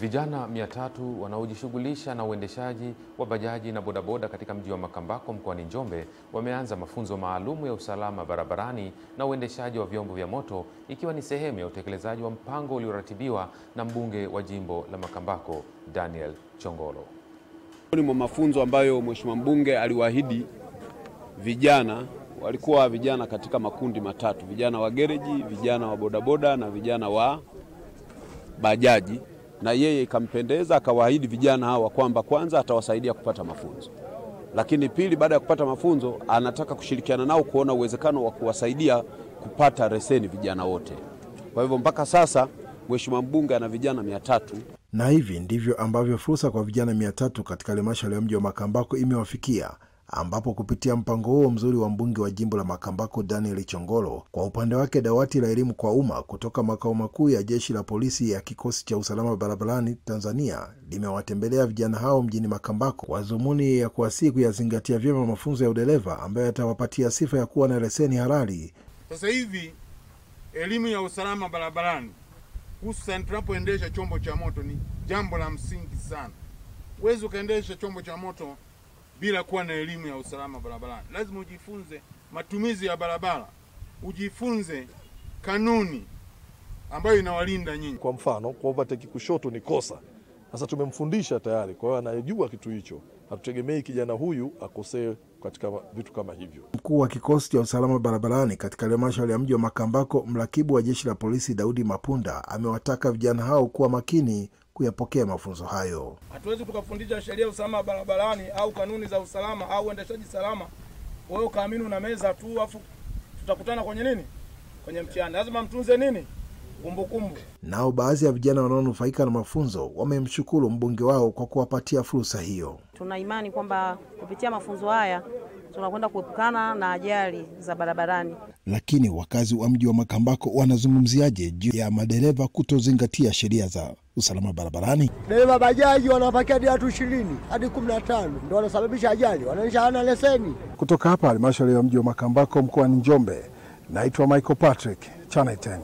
Vijana 300 wanaojishughulisha na uendeshaji wa bajaji na bodaboda katika mji wa Makambako mkoani Njombe wameanza mafunzo maalum ya usalama barabarani na uendeshaji wa vyombo vya moto, ikiwa ni sehemu ya utekelezaji wa mpango ulioratibiwa na mbunge wa jimbo la Makambako Daniel Chongolo. Ni mafunzo ambayo mheshimiwa mbunge aliwaahidi vijana, walikuwa vijana katika makundi matatu: vijana wa gereji, vijana wa bodaboda na vijana wa bajaji. Na yeye ikampendeza akawaahidi vijana hawa kwamba kwanza atawasaidia kupata mafunzo, lakini pili, baada ya kupata mafunzo anataka kushirikiana nao kuona uwezekano wa kuwasaidia kupata leseni vijana wote. Kwa hivyo mpaka sasa mheshimiwa mbunge ana vijana 300. Na hivi ndivyo ambavyo fursa kwa vijana 300 katika halmashauri ya mji wa Makambako imewafikia, ambapo kupitia mpango huo mzuri wa mbunge wa jimbo la Makambako Daniel Chongolo, kwa upande wake dawati la elimu kwa umma kutoka makao makuu ya jeshi la polisi ya kikosi cha usalama barabarani Tanzania limewatembelea vijana hao mjini Makambako kwa dhumuni ya kuwasihi kuyazingatia vyema mafunzo ya udereva ambayo yatawapatia sifa ya kuwa na leseni halali. Sasa hivi elimu ya usalama barabarani, hususan tunapoendesha chombo cha moto, ni jambo la msingi sana. Huwezi ukaendesha chombo cha moto bila kuwa na elimu ya usalama barabarani. Lazima ujifunze matumizi ya barabara, ujifunze kanuni ambayo inawalinda nyinyi. Kwa mfano, kuovertake kushoto ni kosa. Sasa tumemfundisha tayari, kwa hiyo anajua kitu hicho. Hatutegemei kijana huyu akosee katika vitu kama hivyo. Mkuu wa kikosi cha usalama barabarani katika halmashauri ya mji wa Makambako, mrakibu wa jeshi la polisi Daudi Mapunda, amewataka vijana hao kuwa makini kuyapokea mafunzo hayo. Hatuwezi tukafundisha sheria ya usalama barabarani au kanuni za usalama au uendeshaji salama wewe ukaamini una meza tu afu tutakutana kwenye nini? Kwenye mtihani. Lazima mtunze nini? Kumbukumbu. Nao baadhi ya vijana wanaonufaika na mafunzo wamemshukuru mbunge wao kwa kuwapatia fursa hiyo. Tuna imani kwamba kupitia mafunzo haya tunakwenda kuepukana na ajali za barabarani. Lakini wakazi wa mji wa Makambako wanazungumziaje juu ya madereva kutozingatia sheria za usalama barabarani? Dereva bajaji wanapakia hadi watu 20 hadi 15 ndio wanasababisha ajali, wanaonyesha hana leseni. Kutoka hapa halmashauri ya mji wa Makambako mkoani Njombe, naitwa Michael Patrick, Channel 10.